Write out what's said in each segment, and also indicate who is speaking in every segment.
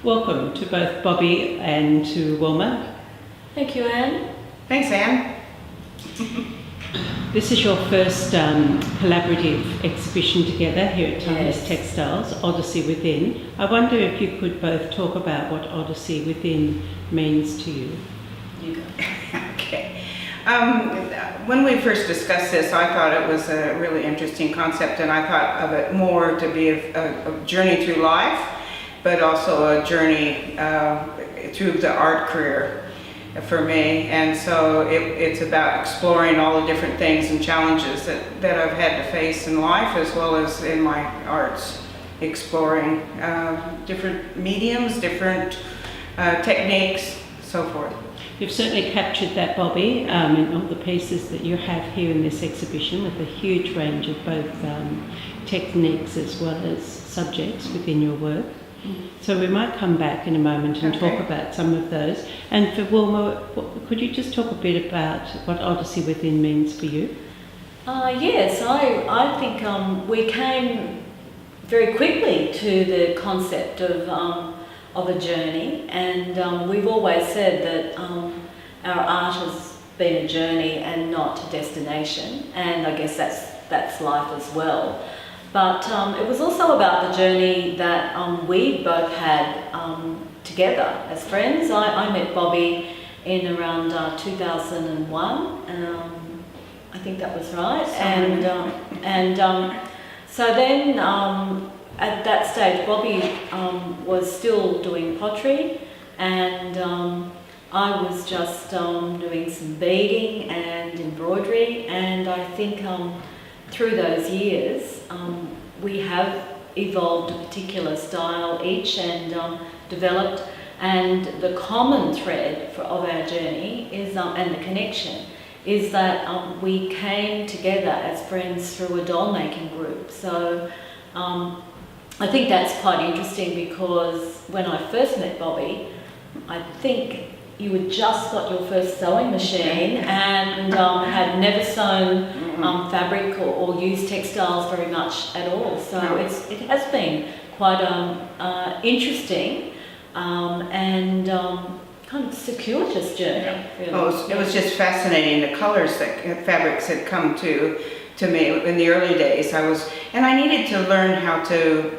Speaker 1: Welcome to both Bobbi and to Wilma.
Speaker 2: Thank you, Anne.
Speaker 3: Thanks, Anne.
Speaker 1: This is your first collaborative exhibition together here at
Speaker 2: Yes.
Speaker 1: Textiles, Odyssey Within. I wonder if you could both talk about what Odyssey Within means to you.
Speaker 2: You go.
Speaker 3: Okay. When we first discussed this, I thought it was a really interesting concept, and I thought of it more to be a journey through life, but also a journey through the art career for me. And so it's about exploring all the different things and challenges that I've had to face in life as well as in my arts, exploring different mediums, different techniques, so forth.
Speaker 1: You've certainly captured that, Bobbi, in all the pieces that you have here in this exhibition, with a huge range of both techniques as well as subjects within your work. So we might come back in a moment and talk about some of those. And for Wilma, could you just talk a bit about what Odyssey Within means for you?
Speaker 2: Yes, I think we came very quickly to the concept of a journey, and we've always said that our art has been a journey and not a destination, and I guess that's life as well. But it was also about the journey that we both had together as friends. I met Bobbi in around 2001, I think that was right, so then at that stage Bobbi was still doing pottery, and I was just doing some beading and embroidery, and I think through those years we have evolved a particular style each and developed, and the common thread of our journey is and the connection is that we came together as friends through a doll making group. So I think that's quite interesting, because when I first met Bobbi, I think you had just got your first sewing machine and had never sewn fabric or used textiles very much at all. So it has been quite interesting and kind of circuitous journey. Really.
Speaker 3: Oh, it was just fascinating, the colors that fabrics had come to me in the early days. And I needed to learn how to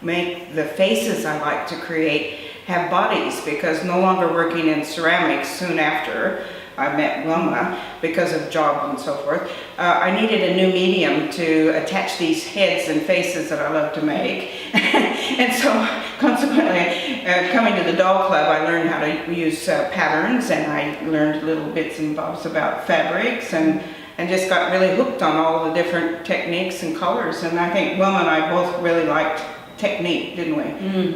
Speaker 3: make the faces I like to create have bodies, because no longer working in ceramics soon after I met Wilma, because of job and so forth, I needed a new medium to attach these heads and faces that I love to make. And so consequently, coming to the doll club, I learned how to use patterns, and I learned little bits and bobs about fabrics, and just got really hooked on all the different techniques and colors. And I think Wilma and I both really liked technique, didn't we?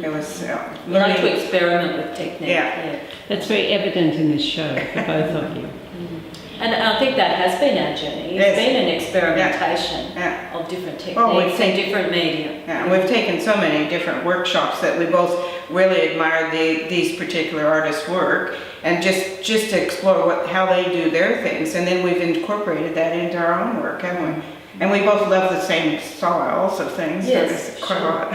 Speaker 2: It
Speaker 3: was
Speaker 2: we like to experiment with technique.
Speaker 3: Yeah.
Speaker 1: That's very evident in this show for both of you.
Speaker 2: And I think that has been our journey. It's been an experimentation of different techniques and different media.
Speaker 3: Yeah, we've taken so many different workshops that we both really admire these particular artists' work, and just to explore how they do their things, and then we've incorporated that into our own work, haven't we? And we both love the same styles of things.
Speaker 2: Yes,
Speaker 3: so quite a lot.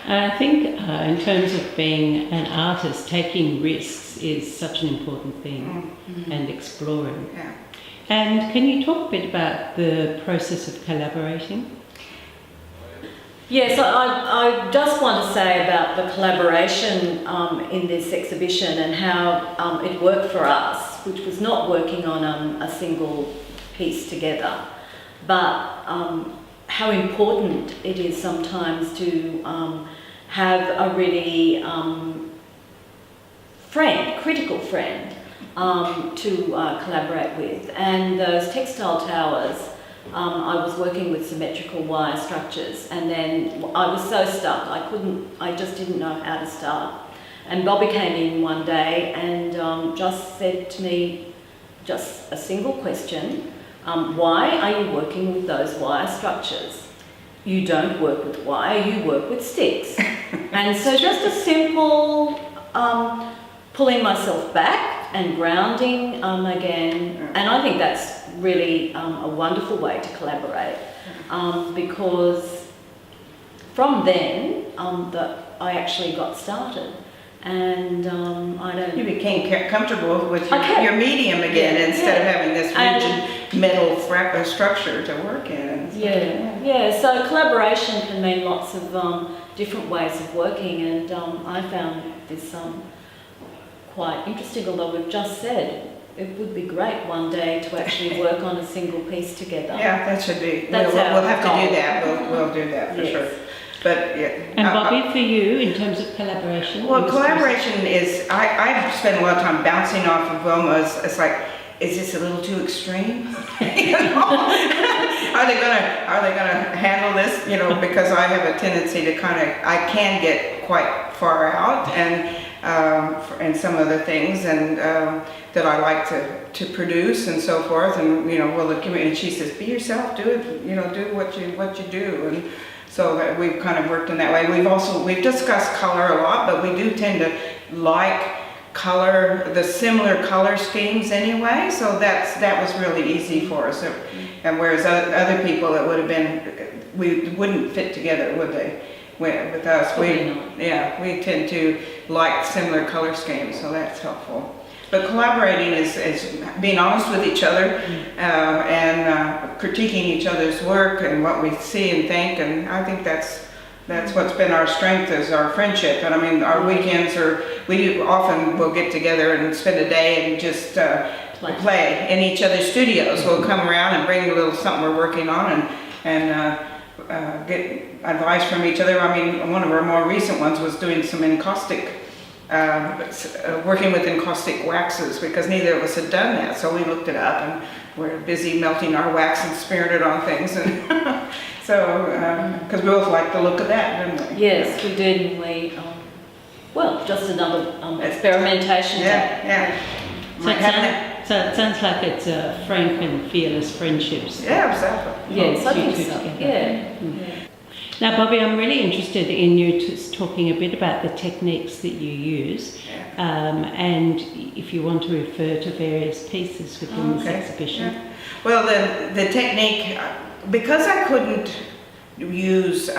Speaker 1: I think in terms of being an artist, taking risks is such an important thing, and exploring.
Speaker 3: Yeah.
Speaker 1: And can you talk a bit about the process of collaborating?
Speaker 2: Yes, I just want to say about the collaboration in this exhibition and how it worked for us, which was not working on a single piece together, but how important it is sometimes to have a really critical friend to collaborate with. And those textile towers, I was working with symmetrical wire structures, and then I was so stuck, I just didn't know how to start. And Bobbi came in one day and just said to me, just a single question, why are you working with those wire structures? You don't work with wire, you work with sticks. And so just a simple pulling myself back and grounding again. And I think that's really a wonderful way to collaborate, because from then I actually got started. and I don't.
Speaker 3: You became comfortable with
Speaker 2: Okay.
Speaker 3: your medium again
Speaker 2: Yeah,
Speaker 3: instead of
Speaker 2: yeah.
Speaker 3: having this rigid metal structure to work in.
Speaker 2: Yeah. So collaboration can mean lots of different ways of working, and I found this quite interesting. Although we've just said it would be great one day to actually work on a single piece together.
Speaker 3: Yeah, that should be.
Speaker 2: That's
Speaker 3: we'll
Speaker 2: our
Speaker 3: have to
Speaker 2: goal.
Speaker 3: do that. We'll do that for
Speaker 2: Yes.
Speaker 3: sure. But yeah.
Speaker 1: And Bobbi, for you, in terms of collaboration?
Speaker 3: Well, collaboration is, I spend a lot of time bouncing off of Wilma. It's like, is this a little too extreme? You know? Are they gonna handle this? You know, because I have a tendency to I can get quite far out and some of the things and that I like to produce and so forth. And you know, and she says, be yourself, do it. You know, do what you do. And so that we've kind of worked in that way. We've discussed color a lot, but we do tend to like the similar color schemes anyway. So that was really easy for us. And whereas other people, it would have been, we wouldn't fit together, would they? With us, we tend to like similar color schemes, so that's helpful. But collaborating is being honest with each other and critiquing each other's work and what we see and think, and I think that's what's been our strength is our friendship. And I mean, our weekends we often will get together and spend a day and just play in each other's studios. We'll come around and bring a little something we're working on and get advice from each other. I mean, one of our more recent ones was doing some encaustic. Working with encaustic waxes because neither of us had done that, so we looked it up and we're busy melting our wax and smearing it on things, and so because we both like the look of that, didn't we?
Speaker 2: Yes, we did, and we just another experimentation.
Speaker 3: Yeah.
Speaker 1: So it sounds like it's a frank and fearless friendships.
Speaker 3: Yeah, exactly.
Speaker 2: Yes, I
Speaker 1: You
Speaker 2: think
Speaker 1: two
Speaker 2: so.
Speaker 1: together.
Speaker 2: Yeah.
Speaker 1: Now, Bobbi, I'm really interested in you talking a bit about the techniques that you use, and if you want to refer to various pieces within this exhibition.
Speaker 3: Yeah. Well, the technique, because I couldn't use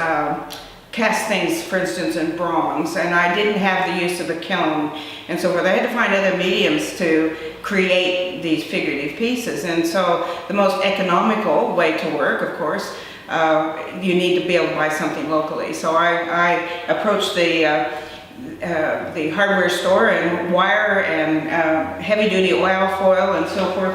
Speaker 3: cast things, for instance, in bronze, and I didn't have the use of a kiln, and so forth, I had to find other mediums to create these figurative pieces. And so the most economical way to work, of course, you need to be able to buy something locally. So I approached the hardware store and wire and heavy duty oil foil and so forth.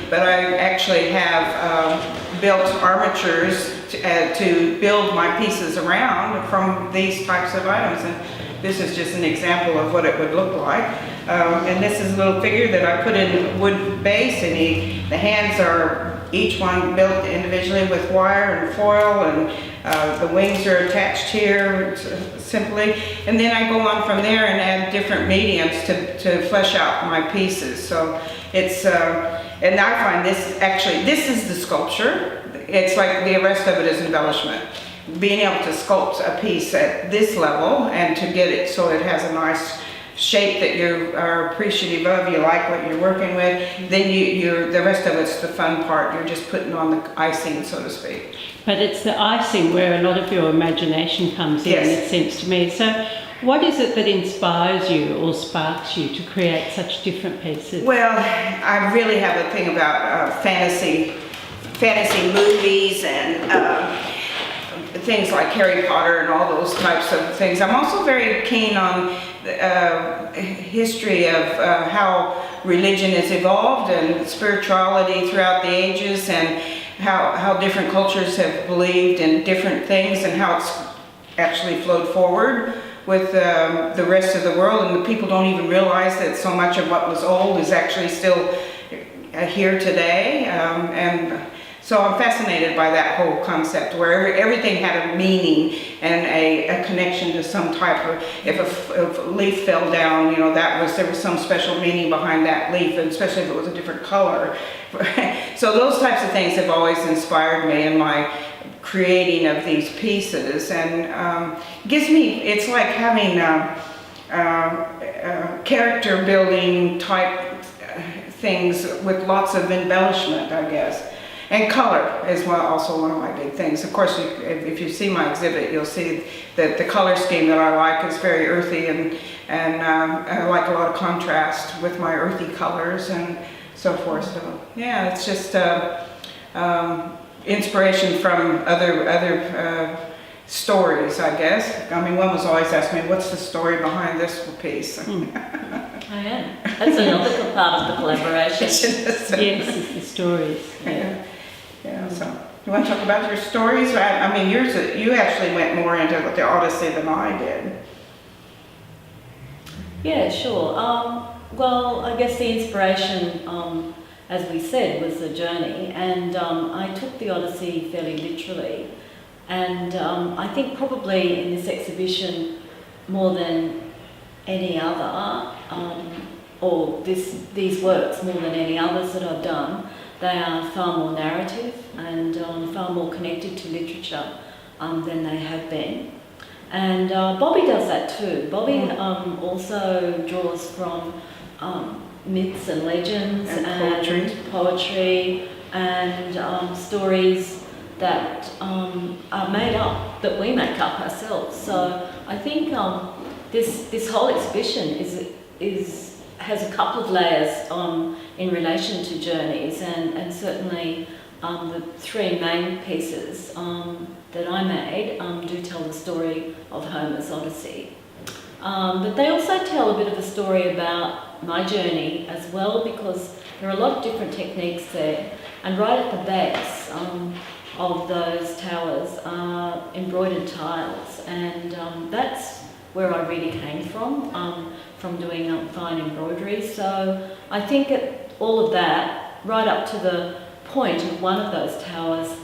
Speaker 3: But I actually have built armatures to build my pieces around from these types of items. And this is just an example of what it would look like. And this is a little figure that I put in wood base, and the hands are each one built individually with wire and foil, and the wings are attached here simply. And then I go on from there and add different mediums to flesh out my pieces. So it's, and I find this is the sculpture. It's like the rest of it is embellishment. Being able to sculpt a piece at this level and to get it so it has a nice shape that you are appreciative of, you like what you're working with, then the rest of it's the fun part. You're just putting on the icing, so to speak.
Speaker 1: But it's the icing where a lot of your imagination comes in, it seems to me. So what is it that inspires you or sparks you to create such different pieces?
Speaker 3: Well, I really have a thing about fantasy movies and things like Harry Potter and all those types of things. I'm also very keen on history of how religion has evolved and spirituality throughout the ages, and how different cultures have believed in different things and how it's actually flowed forward with the rest of the world, and the people don't even realize that so much of what was old is actually still here today. And so I'm fascinated by that whole concept where everything had a meaning and a connection to some type of, if a leaf fell down, you know, there was some special meaning behind that leaf, and especially if it was a different color. So those types of things have always inspired me in my creating of these pieces, and it's like having character building type things with lots of embellishment, I guess. And color is also one of my big things. Of course, if you see my exhibit, you'll see that the color scheme that I like is very earthy and and I like a lot of contrast with my earthy colors and so forth. So yeah, it's just inspiration from other stories, I guess. I mean, one was always asking me, what's the story behind this piece?
Speaker 2: I am. That's another part of the collaboration.
Speaker 1: Yes, it's the stories.
Speaker 3: Yeah. So you want to talk about your stories? I mean, you actually went more into the Odyssey than I did.
Speaker 2: Yeah, sure. Well, I guess the inspiration, as we said, was the journey, and I took the Odyssey fairly literally. And I think probably in this exhibition, more than any other, or these works more than any others that I've done, they are far more narrative and far more connected to literature than they have been. And Bobbi does that too. Bobbi also draws from myths and legends and poetry and stories that are made up, that we make up ourselves. So I think this whole exhibition has a couple of layers in relation to journeys, and certainly the three main pieces that I made do tell the story of Homer's Odyssey. But they also tell a bit of a story about my journey as well, because there are a lot of different techniques there. And right at the base of those towers are embroidered tiles, and that's where I really came from doing fine embroidery. So I think all of that, right up to the point of one of those towers,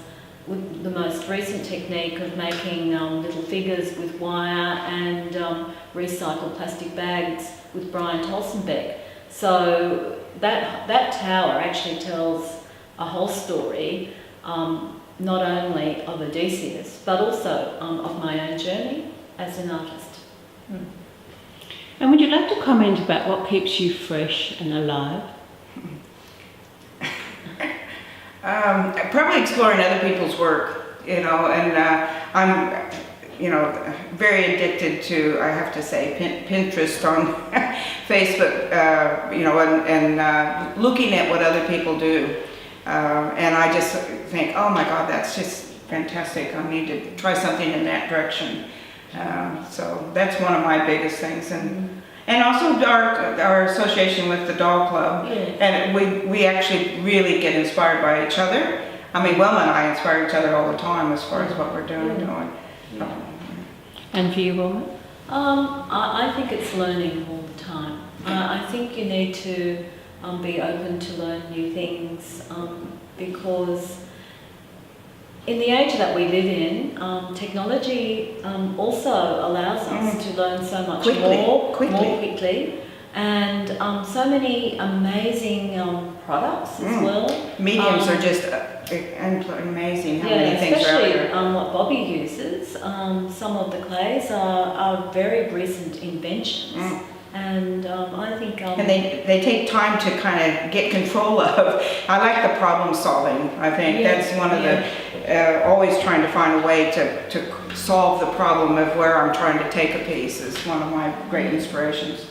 Speaker 2: with the most recent technique of making little figures with wire and recycled plastic bags with Brian Tolstenbeck. So that tower actually tells a whole story, not only of Odysseus, but also of my own journey as an artist.
Speaker 1: And would you like to comment about what keeps you fresh and alive?
Speaker 3: Probably exploring other people's work, and I'm, very addicted to, I have to say, Pinterest on Facebook, and looking at what other people do. And I just think, oh my God, that's just fantastic. I need to try something in that direction. So that's one of my biggest things. And also our association with the Doll Club.
Speaker 2: Yeah.
Speaker 3: And we actually really get inspired by each other. I mean, Wilma and I inspire each other all the time as far as what we're doing.
Speaker 2: Yeah.
Speaker 1: And for you, Wilma?
Speaker 2: I think it's learning all the time. I think you need to be open to learn new things, because in the age that we live in, technology also allows us to learn so much more quickly, and so many amazing products as well.
Speaker 3: Mediums are just amazing how many things are out
Speaker 2: especially
Speaker 3: there.
Speaker 2: what Bobbi uses. Some of the clays are very recent inventions. And I think...
Speaker 3: and they take time to kind of get control of. I like the problem solving. I think that's one of the, always trying to find a way to solve the problem of where I'm trying to take a piece is one of my great inspirations.